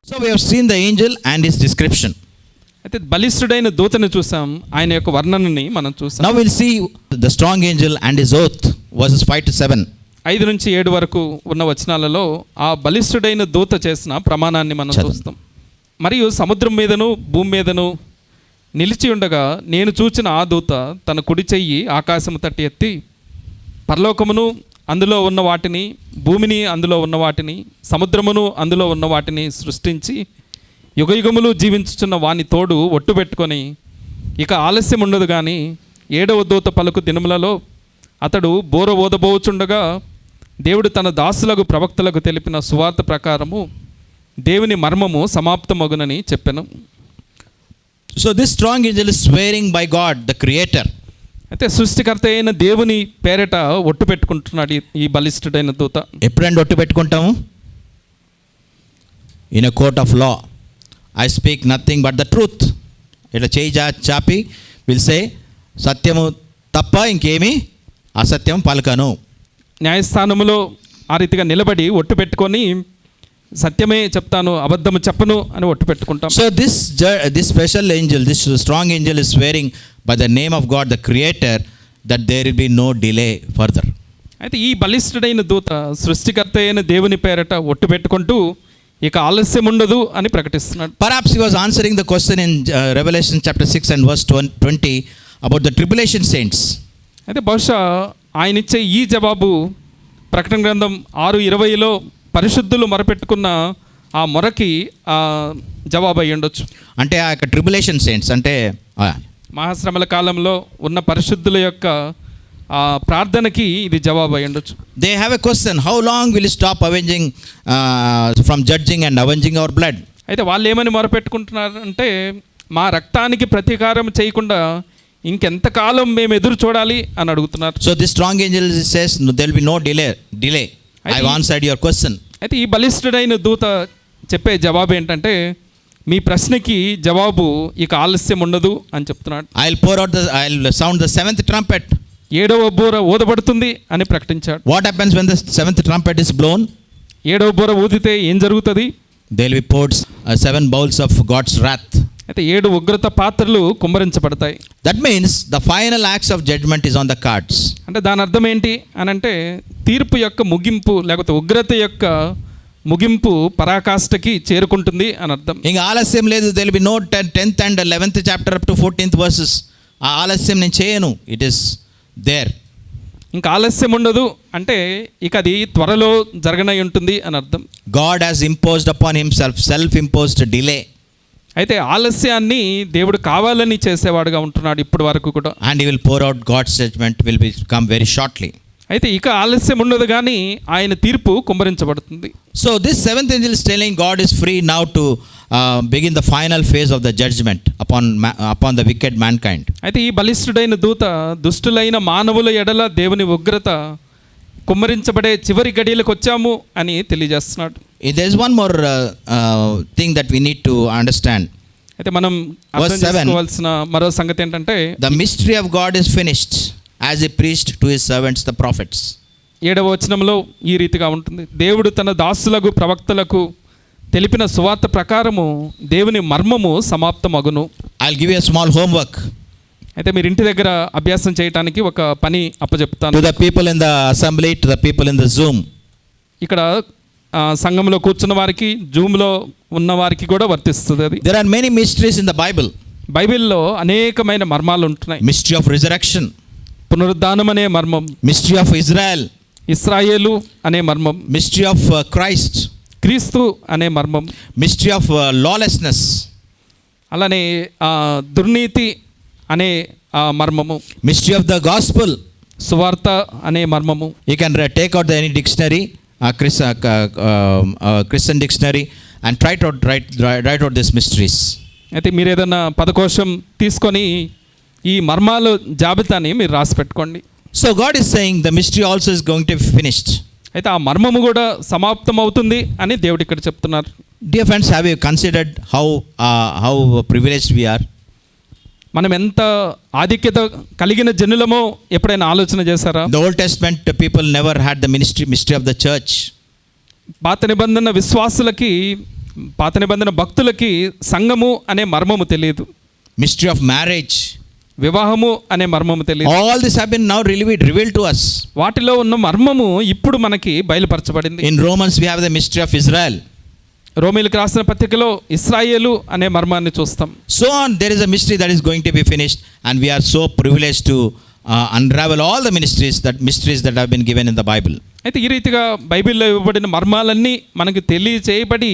So we have seen the angel and his description. అయితే బలిష్ఠుడైన దూతను చూసాం, ఆయన యొక్క వర్ణనని మనం చూసాం. Now we'll see the strong angel and his oath, verses 5 to 7. 5 నుంచి 7 వరకు ఉన్న వచనాలలో ఆ బలిష్ఠుడైన దూత చేసిన ప్రమాణాన్ని మనం చూస్తాం. మరియు సముద్రం మీదను భూమి మీదను నిలిచి ఉండగా నేను చూచిన ఆ దూత తన కుడి చెయ్యి ఆకాశము తట్టి ఎత్తి పరలోకమును అందులో ఉన్న వాటిని, భూమిని అందులో ఉన్న వాటిని, సముద్రమును అందులో ఉన్న వాటిని సృష్టించి యుగయుగములు జీవించుచున్న వాని తోడు ఒట్టు పెట్టుకొని ఇక ఆలస్యం ఉండదు కానీ 7వ దూత పలుకు దినములలో అతడు బోర ఓదబోచుండగా దేవుడు తన దాసులకు ప్రవక్తలకు తెలిపిన సువార్త ప్రకారము దేవుని మర్మము సమాప్తమగునని చెప్పెను. So this strong angel is swearing by God, the creator. అయితే సృష్టికర్త అయిన దేవుని పేరట ఒట్టు పెట్టుకుంటున్నాడు ఈ బలిష్ఠుడైన దూత. ఎప్పుడండి ఒట్టు పెట్టుకుంటాము? In a court of law I speak nothing but the truth. ఇట్లా చేయి చాపి విల్ సే సత్యము తప్ప ఇంకేమీ అసత్యం పలకను. న్యాయస్థానములో ఆ రీతిగా నిలబడి ఒట్టు పెట్టుకొని సత్యమే చెప్తాను, అబద్ధము చెప్పను అని ఒట్టు పెట్టుకుంటాం. So this special angel, this strong angel is swearing by the name of God the creator that there will be no delay further. అయితే ఈ బలిష్ఠుడైన దూత సృష్టికర్త అయిన దేవుని పేరట ఒట్టు పెట్టుకుంటూ ఇక ఆలస్యం ఉండదు అని ప్రకటిస్తున్నాడు. Perhaps he was answering the question in Revelation chapter 6 and verse 20 about the tribulation saints. అయితే బహుశా ఆయన ఇచ్చే ఈ జవాబు ప్రకటన గ్రంథం 6:20లో పరిశుద్ధులు మొరపెట్టుకున్న ఆ మొరకి జవాబు అయ్యి ఉండొచ్చు. అంటే ఆ యొక్క ట్రిబులేషన్ సెయింట్స్ అంటే మహాశ్రమల కాలంలో ఉన్న పరిశుద్ధుల యొక్క ప్రార్థనకి ఇది జవాబు అయ్యి ఉండొచ్చు. They have a question, how long will stop avenging from judging and avenging our blood. అయితే వాళ్ళు ఏమని మొరపెట్టుకుంటున్నారంటే మా రక్తానికి ప్రతీకారం చేయకుండా ఇంకెంతకాలం మేము ఎదురు చూడాలి అని అడుగుతున్నారు. So the strong angel says there will be no delay. I have answered your question. అయితే ఈ బలిష్ఠుడైన దూత చెప్పే జవాబు ఏంటంటే మీ ప్రశ్నకి జవాబు ఇక ఆలస్యం ఉండదు అని చెప్తున్నాడు. I will sound the 7th trumpet. 7వ బూర ఊదబడుతుంది అని ప్రకటించాడు. What happens when the 7th trumpet is blown? 7వ బూర ఊదితే ఏం జరుగుతుంది? There will be poured 7 bowls of God's wrath. అయితే 7 ఉగ్రత పాత్రలు కుమ్మరించబడతాయి. That means the final acts of judgment is on the cards. అంటే దాని అర్థం ఏంటి అని అంటే తీర్పు యొక్క ముగింపు లేకపోతే ఉగ్రత యొక్క ముగింపు పరాకాష్ఠకి చేరుకుంటుంది అని అర్థం. ఇంకా ఆలస్యం లేదు. There will be no 10th and 11th chapter up to 14th verses. ఆ ఆలస్యం నేను చేయను. It is there. ఇంకా ఆలస్యం ఉండదు అంటే ఇక అది త్వరలో జరగనై ఉంటుంది అని అర్థం. God has imposed upon himself self-imposed delay. అయితే ఆలస్యాన్ని దేవుడు కావాలని చేసేవాడుగా ఉంటున్నాడు ఇప్పటి వరకు కూడా. And he will pour out God's judgment will come very shortly. అయితే ఇక ఆలస్యం ఉండదు కానీ ఆయన తీర్పు కుమ్మరించబడుతుంది. So this 7th angel is telling God is free now to begin the final phase of the judgment upon the wicked mankind. అయితే ఈ బలిష్ఠుడైన దూత దుష్టులైన మానవుల ఎడల దేవుని ఉగ్రత కుమ్మరించబడే చివరి గడియలకు వచ్చాము అని తెలియజేస్తున్నాడు. There is one more thing that we need to understand. అయితే మనం అర్థం చేసుకోవాల్సిన మరో సంగతి ఏంటంటే the mystery of God is finished as he preached to his servants the prophets. 7వ వచనంలో ఈ రీతిగా ఉంటుంది. దేవుడు తన దాసులకు ప్రవక్తలకు తెలిపిన సువార్త ప్రకారము దేవుని మర్మము సమాప్తమగును. I'll give you a small homework. అయితే మీరు ఇంటి దగ్గర అభ్యాసం చేయడానికి ఒక పని అప్పచెప్తాను. To the people in the assembly, to the people in the Zoom. ఇక్కడ సంఘంలో కూర్చున్న వారికి, జూమ్లో ఉన్న వారికి కూడా వర్తిస్తుంది అది. There are many mysteries in the Bible. బైబిల్లో అనేకమైన మర్మాలు ఉంటున్నాయి. Mystery of resurrection, పునరుద్ధానం అనే మర్మం. mystery of Israel, ఇశ్రాయేలు అనే మర్మం. mystery of Christ, క్రీస్తు అనే మర్మం. mystery of lawlessness, అలానే దుర్నీతి అనే మర్మము. mystery of the gospel, సువార్త అనే మర్మము. You can take out any dictionary, Christian dictionary, and write out these mysteries. అయితే మీరు ఏదైనా పదకోశం తీసుకొని ఈ మర్మాల జాబితాని మీరు రాసి పెట్టుకోండి. So God is saying the mystery also is going to be finished. అయితే ఆ మర్మము కూడా సమాప్తం అవుతుంది అని దేవుడు ఇక్కడ చెప్తున్నారు. Dear friends, have you considered how privileged we are? మనం ఎంత ఆధిక్యత కలిగిన జనులమో ఎప్పుడైనా ఆలోచన చేశారా? The Old Testament people never had the mystery of the church. పాత నిబంధన విశ్వాసులకి పాత నిబంధన భక్తులకి సంఘము అనే మర్మము తెలియదు, mystery of marriage. వివాహము అనే మర్మము తెలియదు. All this have been now revealed to us. వాటిలో ఉన్న మర్మము ఇప్పుడు మనకి బయలుపరచబడింది. In Romans we have the mystery of Israel. రోమీయులకు రాసిన పత్రికలో ఇశ్రాయేలు అనే మర్మాన్ని చూస్తాం. So on, there is a mystery that is going to be finished, and we are so privileged to unravel all the mysteries that have been given in the Bible. అయితే ఈ రీతిగా బైబిల్లో ఇవ్వబడిన మర్మాలన్నీ మనకు తెలియచేయబడి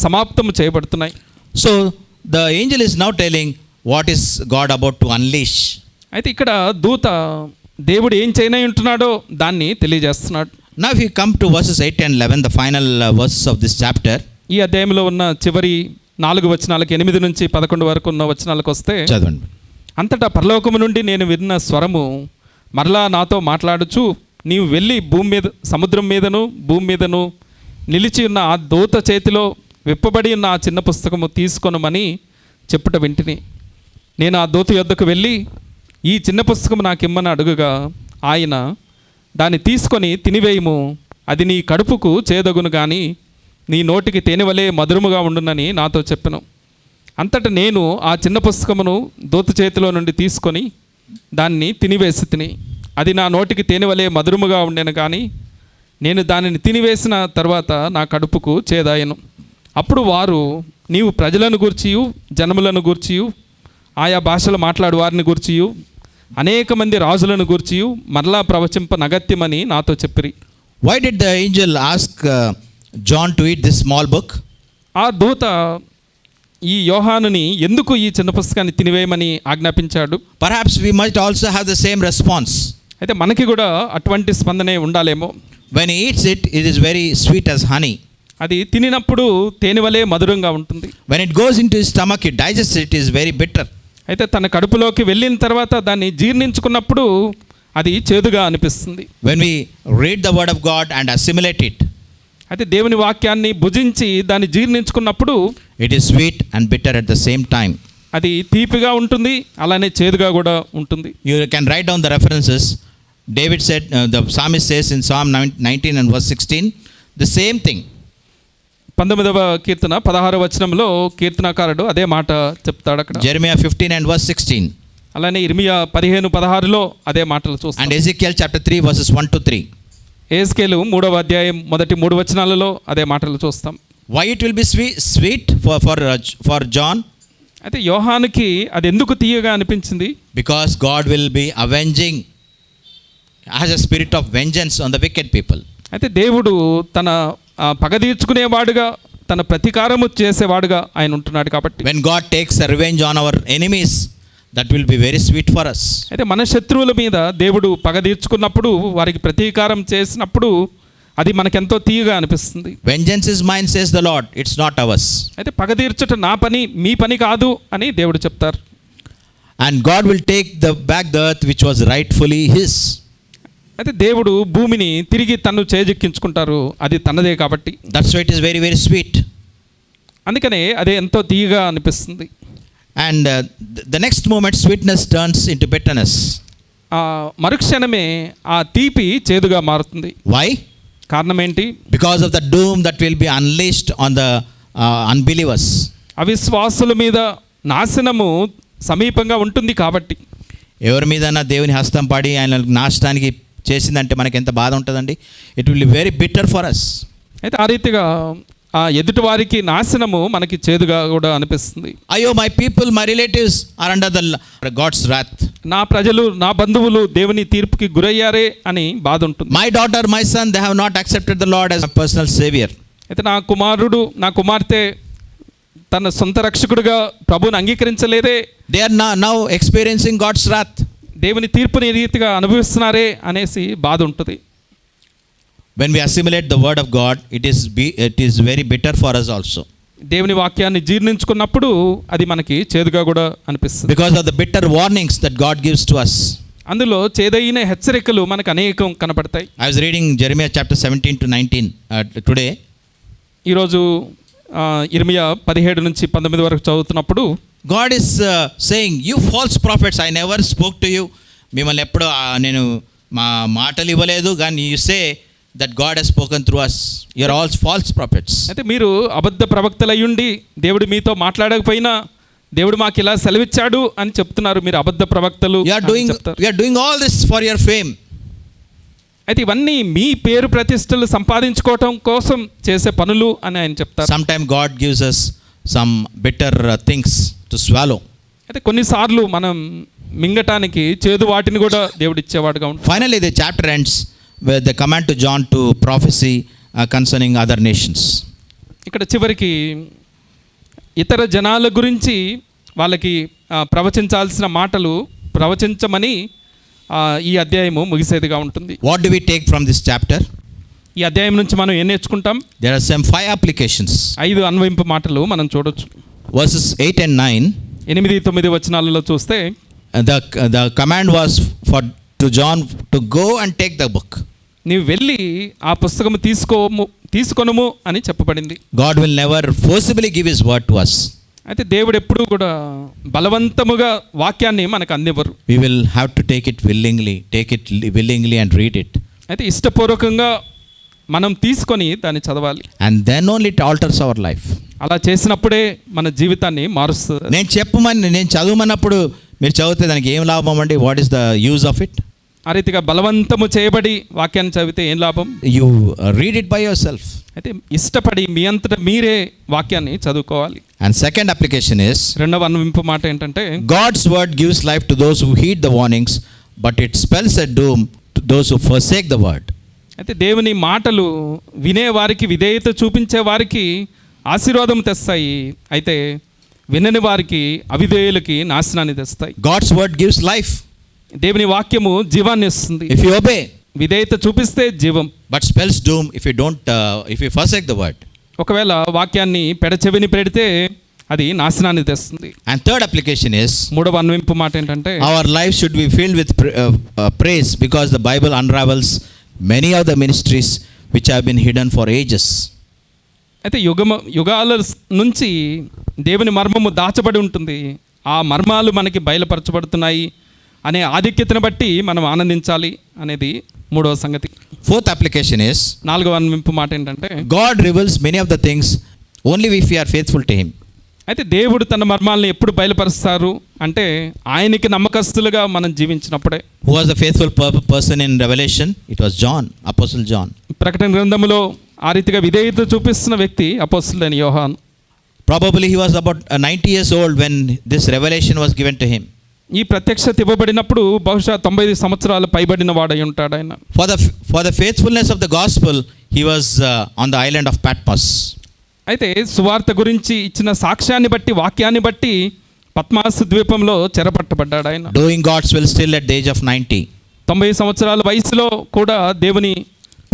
సమాప్తం చేయబడుతున్నాయి. So the angel is now telling what is God about to unleash. అయితే ఇక్కడ దూత దేవుడు ఏం చేయనై ఉంటున్నాడో దాన్ని తెలియజేస్తున్నాడు. Now if you come to verses 8 and 11, the final verses of this chapter. ఈ అధ్యాయంలో ఉన్న చివరి 4 వచనాలకు 8 నుంచి 11 వరకు ఉన్న వచనాలకు వస్తే, చదవండి. అంతటా పరలోకము నుండి నేను విన్న స్వరము మరలా నాతో మాట్లాడుచు, నీవు వెళ్ళి సముద్రం మీదను భూమి మీదను నిలిచి ఉన్న ఆ దూత చేతిలో విప్పబడి ఉన్న ఆ చిన్న పుస్తకము తీసుకొనమని చెప్పుట వింటిని. నేను ఆ దూత యొద్దకు వెళ్ళి ఈ చిన్న పుస్తకం నాకిమ్మని అడుగుగా ఆయన, దాన్ని తీసుకొని తినివేయము, అది నీ కడుపుకు చేదగును కానీ నీ నోటికి తేనెవలే మధురముగా ఉండునని నాతో చెప్పెను. అంతటా నేను ఆ చిన్న పుస్తకమును దూత చేతిలో నుండి తీసుకొని దాన్ని తినివేసి తిని, అది నా నోటికి తేనెవలే మధురముగా ఉండెను కానీ నేను దానిని తినివేసిన తర్వాత నా కడుపుకు చేదాయను. అప్పుడు వారు, నీవు ప్రజలను గూర్చియు జనములను గూర్చియు ఆయా భాషలు మాట్లాడు వారిని గూర్చియు అనేక మంది రాజులను గూర్చియు మరలా ప్రవచింప నగత్యమని నాతో చెప్పిరి. Why did the angel ask John to eat this small book? ఆ దూత ఈ యోహానుని ఎందుకు ఈ చిన్న పుస్తకాన్ని తినివేయమని ఆజ్ఞాపించాడు? Perhaps we might also have the same response. అయితే మనకి కూడా అటువంటి స్పందనే ఉండాలేమో. When he eats it, it is very sweet as honey. అది తినినప్పుడు తేనెవలే మధురంగా ఉంటుంది. When it goes into his stomach, it digests it, is very bitter. అయితే తన కడుపులోకి వెళ్ళిన తర్వాత దాన్ని జీర్ణించుకున్నప్పుడు అది చేదుగా అనిపిస్తుంది. When we read the word of God and assimilate it, అయితే దేవుని వాక్యాన్ని భుజించి దాన్ని జీర్ణించుకున్నప్పుడు it is sweet and bitter at the same time. అది తీపిగా ఉంటుంది, అలానే చేదుగా కూడా ఉంటుంది. You can write down the references. David said, the psalmist says in Psalm 19 and verse 16, the same thing. 19వ కీర్తన 16వ వచనంలో కీర్తనకారుడు అదే మాట చెప్తాడు అక్కడ. Jeremiah 15 and verse 16. అలానే ఇర్మియా 15:16లో అదే మాటలు చూస్తాం. And Ezekiel chapter 3 verses 1 to 3. Ezekiel 3వ అధ్యాయం మొదటి 3 వచనాలలో అదే మాటలు చూస్తాం. Why it will be sweet for John? అయితే యోహానుకి అది ఎందుకు తీయగా అనిపించింది? Because God will be avenging, has a spirit of vengeance on the wicked people. అయితే దేవుడు తన పగ తీర్చుకునేవాడుగా, తన ప్రతీకారము చేసేవాడుగా ఆయన ఉంటున్నాడు కాబట్టి. When God takes a revenge on our enemies, that will be very sweet for us. అయితే మన శత్రువుల మీద దేవుడు పగ తీర్చుకున్నప్పుడు, వారికి ప్రతీకారం చేసినప్పుడు అది మనకెంతో తీయగా అనిపిస్తుంది. Vengeance is mine, says the Lord, it's not ours. అయితే పగ తీర్చుట నా పని, మీ పని కాదు అని దేవుడు చెప్తారు. And God will take back the earth which was rightfully his. అయితే దేవుడు భూమిని తిరిగి తను చేజిక్కించుకుంటారు, అది తనదే కాబట్టి. That's why it is very, very sweet. అందుకనే అదే ఎంతో తీయగా అనిపిస్తుంది. And the next moment, sweetness turns into bitterness. మరుక్షణమే ఆ తీపి చేదుగా మారుతుంది. Why? కారణం ఏంటి? Because of the doom that will be unleashed on the unbelievers. అవిశ్వాసుల మీద నాశనము సమీపంగా ఉంటుంది కాబట్టి. ఎవరి మీదన్నా దేవుని హస్తం పడి ఆయన నాశనానికి చేసిందంటే మనకి ఎంత బాధ ఉంటుందండి. It will be very bitter for us. అయితే ఆ రీతిగా ఆ ఎదుటి వారికి నాశనము మనకి చేదుగా కూడా అనిపిస్తుంది. అయ్యో, my people, my relatives are under the God's wrath. నా ప్రజలు, నా బంధువులు దేవుని తీర్పుకి గురయ్యారే అని బాధ ఉంటుంది. My daughter, my son, they have not accepted the Lord as a personal saviour. అయితే నా కుమారుడు, నా కుమార్తె తన సొంత రక్షకుడిగా ప్రభువుని అంగీకరించలేదే. They are now experiencing God's wrath. దేవుని తీర్పుని రీతిగా అనుభవిస్తున్నారే అనేసి బాధ ఉంటుంది. When we assimilate the word of God, it is very bitter for us also. దేవుని వాక్యాన్ని జీర్ణించుకున్నప్పుడు అది మనకి చేదుగా కూడా అనిపిస్తుంది. Because of the bitter warnings that God gives to us. అందులో చేదైన హెచ్చరికలు మనకు అనేకం కనపడతాయి. I was reading Jeremiah chapter 17 to 19 today. ఈరోజు ఇర్మియా 17 నుంచి 19 వరకు చదువుతున్నప్పుడు God is saying, you false prophets, I never spoke to you. మిమ్మల్ని ఎప్పుడు నేను మా మాటలు ఇవ్వలేదు, కానీ you say that God has spoken through us. You are all false prophets. అయితే మీరు అబద్ధ ప్రవక్తలయ్యుండి దేవుడు మీతో మాట్లాడకపోయినా దేవుడు మాకు ఇలా సెలవిచ్చాడు అని చెప్తున్నారు. మీరు అబద్ధ ప్రవక్తలు You are doing all this for your fame. అయితే ఇవన్నీ మీ పేరు ప్రతిష్టలు సంపాదించుకోవటం కోసం చేసే పనులు అని ఆయన చెప్తారు. Sometimes God gives us some bitter things to swallow. అయితే కొన్నిసార్లు మనం మింగటానికి చేదు వాటిని కూడా దేవుడు ఇచ్చేవాడుగా ఉంటాడు. Finally, the chapter ends with the command to John to prophecy concerning other nations. ఇక్కడ చివరికి ఇతర జనాల గురించి వాళ్ళకి ప్రవచించాల్సిన మాటలు ప్రవచించమని ఈ అధ్యాయము ముగిసేదిగా ఉంటుంది. What do we take from this chapter? ఈ అధ్యాయం నుంచి మనం ఏం నేర్చుకుంటాం? There are some 5 applications. 5 అన్వయింపు మాటలు మనం చూడొచ్చు. Verses 8 and 9. 8-9 వచనాలలో చూస్తే the command was to John to go and take the book. నీవు వెళ్ళి ఆ పుస్తకము తీసుకొనుము అని చెప్పబడింది. God will never forcibly give his word to us. అయితే దేవుడు ఎప్పుడూ కూడా బలవంతముగా వాక్యాన్ని మనకు అందివ్వరు. We will have to take it willingly and read it. అయితే ఇష్టపూర్వకంగా మనం తీసుకొని దాన్ని చదవాలి. And then only it alters our life. అలా చేసినప్పుడే మన జీవితాన్ని మారుస్తుంది. నేను చదవమన్నప్పుడు మీరు చదివితే దానికి ఏం లాభం అండి? What is the use of it? ఆ రీతిగా బలవంతము చేయబడి వాక్యాన్ని చదివితే ఏం లాభం? You read it by your self. అయితే ఇష్టపడి మీ అంతటా మీరే వాక్యాన్ని చదువుకోవాలి. అండ్ సెకండ్ అప్లికేషన్ ఇస్, రెండవ అన్వయింపు మాట ఏంటంటే, God's word gives life to those who heed the warnings but it spells a doom to those who forsake the word. అయితే దేవుని మాటలు వినే వారికి, విధేయత చూపించే వారికి ఆశీర్వాదం తెస్తాయి. అయితే వినని వారికి, అవిధేయులకి నాశనాన్ని తెస్తాయి. God's word gives life. దేవుని వాక్యము జీవాన్ని ఇస్తుంది. ఇఫ్ యు ఒబే, విధేయత చూపిస్తే జీవం. But spells doom if you forsake the word. ఒకవేళ వాక్యాన్ని పెడచెవిని పెడితే అది నాశనాన్ని తెస్తుంది. అండ్ థర్డ్ అప్లికేషన్ ఇస్, మూడవ అన్వయింపు మాట ఏంటంటే, our life should be filled with praise because the Bible unravels many of the ministries which have been hidden for ages. అయితే యుగాల నుంచి దేవుని మర్మము దాచబడి ఉంటుంది. ఆ మర్మాలు మనకి బయలుపరచబడుతున్నాయి అనే ఆధిక్యతను బట్టి మనం ఆనందించాలి అనేది మూడవ సంగతి. ఫోర్త్ అప్లికేషన్ ఇస్, నాలుగవ అన్వయింపు మాట ఏంటంటే, God reveals many of the things only if we are faithful to him. అయితే దేవుడు తన మర్మాలను ఎప్పుడు బయలుపరుస్తారు అంటే ఆయనకి నమ్మకస్తులుగా మనం జీవించినప్పుడే. Who was the faithful person in Revelation? It was John, Apostle John. ప్రకటన గ్రంథములో ఆ రీతిగా విధేయత చూపిస్తున్న వ్యక్తి అపోస్తలుడైన యోహాను. Probably he was about 90 years old when this revelation was given to him. ఈ ప్రత్యక్షత ఇవ్వబడినప్పుడు బహుశా 90 సంవత్సరాలు పైబడిన వాడై ఉంటాడు ఆయన. For the faithfulness of the gospel, he was on the island of Patmos. అయితే సువార్త గురించి ఇచ్చిన సాక్ష్యాన్ని బట్టి, వాక్యాన్ని బట్టి పద్మాసు ద్వీపంలో చెరపట్టబడ్డాడు ఆయన. Doing God's will still at the age of 90. 90 సంవత్సరాల వయసులో కూడా దేవుని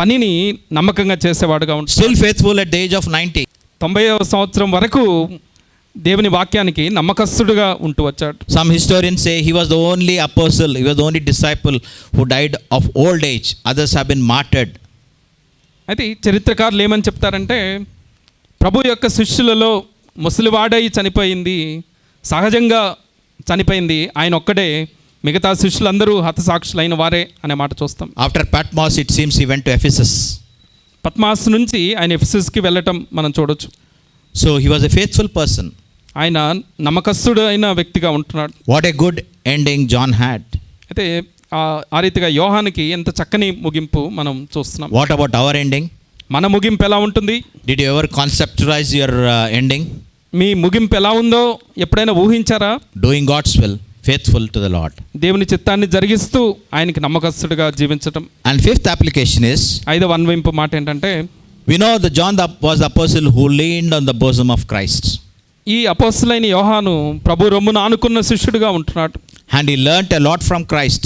పనిని నమ్మకంగా చేసేవాడుగా ఉంటాడు. Still faithful at the age of 90. 90వ సంవత్సరం వరకు దేవుని వాక్యానికి నమ్మకస్తుడుగా ఉంటూ వచ్చాడు. Some historians say he was the only apostle, he was the only disciple who died of old age. Others have been martyred. అయితే చరిత్రకారులు ఏమని చెప్తారంటే, ప్రభు యొక్క శిష్యులలో ముసలివాడై చనిపోయింది, సహజంగా చనిపోయింది ఆయన ఒక్కడే, మిగతా శిష్యులందరూ హతసాక్షులైన వారే అనే మాట చూస్తాం. After Patmos it seems he went to Ephesus. Patmos నుంచి ఆయన ఎఫెసస్కి వెళ్ళటం మనం చూడొచ్చు. So he was a faithful person. ఆయన నమ్మకస్తుడు అయిన వ్యక్తిగా ఉంటున్నాడు. What a good ending John had. అయితే ఆ రీతిగా యోహానికి ఎంత చక్కని ముగింపు మనం చూస్తున్నాం. What about our ending? మన ముగింపు ఎలా ఉంటుంది? Did you ever conceptualize your ending? మీ ముగింపు ఎలా ఉందో ఎప్పుడైనా ఊహించారా? Doing God's will, faithful to the Lord. దేవుని చిత్తాన్ని జరిగిస్తూ ఆయనకి నమ్మకస్తుడిగా జీవించటం. And fifth application is, ఐదవ అన్వయింపు మాట ఏంటంటే, we know that John was the apostle who leaned on the bosom of Christ. ఈ అపోస్తలుడైన యోహాను ప్రభు రొమ్మును ఆనుకున్న శిష్యుడిగా ఉంటున్నాడు. And he learnt a lot from Christ.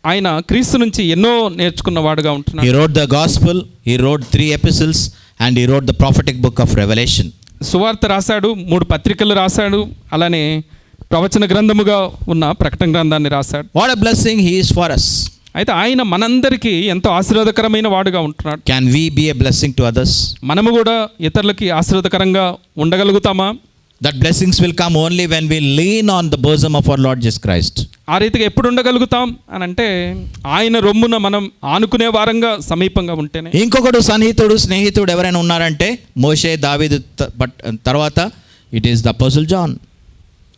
ఆయన క్రీస్తు నుంచి ఎన్నో నేర్చుకున్నవాడుగా ఉంటున్నాడు. He wrote the gospel, he wrote 3 epistles, and he wrote the prophetic book of Revelation. సువార్త రాశాడు, 3 పత్రికలు రాశాడు, అలానే ప్రవచన గ్రంథముగా ఉన్న ప్రకటన గ్రంథాన్ని రాశాడు. What a blessing he is for us. అయితే ఆయన మనందరికీ ఎంతో ఆశీర్వాదకరమైన వాడుగా ఉంటున్నాడు. Can we be a blessing to others? మనము కూడా ఇతరులకి ఆశీర్వాదకరంగా ఉండగలుగుతామా? That blessings will come only when we lean on the bosom of our Lord Jesus Christ. ఆ రీతిగా ఎప్పుడు ఉండగలుగుతాం అని అంటే ఆయన రొమ్మున మనం ఆనుకునే వారంగా సమీపంగా ఉంటేనే. ఇంకొకడు సన్నిహితుడు స్నేహితుడు ఎవరైనా ఉన్నారంటే మోషే దావీదు తర్వాత it is the apostle John.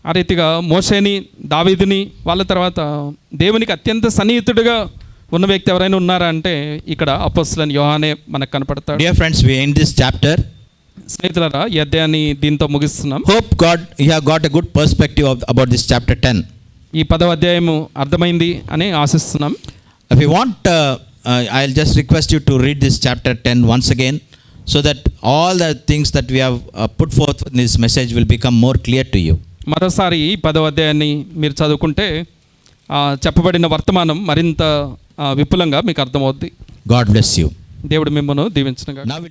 ఆ రీతిగా మోషేని దావీదుని వాళ్ళ తర్వాత దేవునికి అత్యంత సన్నిహితుడిగా ఉన్న వ్యక్తి ఎవరైనా ఉన్నారా అంటే ఇక్కడ అపోస్తలుడైన యోహానే మనకు కనపడతాడు. Dear friends, we end this chapter. స్నేహితులారా ఈ అధ్యాయాన్ని దీంతో ముగిస్తున్నాం. Hope God you have got a good perspective about this chapter 10. ఈ 10వ అధ్యాయము అర్థమైంది అని ఆశిస్తున్నాం. If you want, I'll just request you to read this chapter 10 once again, so that all the things that we have put forth in this message will become more clear to you. మరోసారి ఈ 10వ అధ్యాయాన్ని మీరు చదువుకుంటే చెప్పబడిన వర్తమానం మరింత విపులంగా మీకు అర్థమవుద్ది. God bless you. దేవుడు మిమ్మల్ని దీవించునుగాక. Now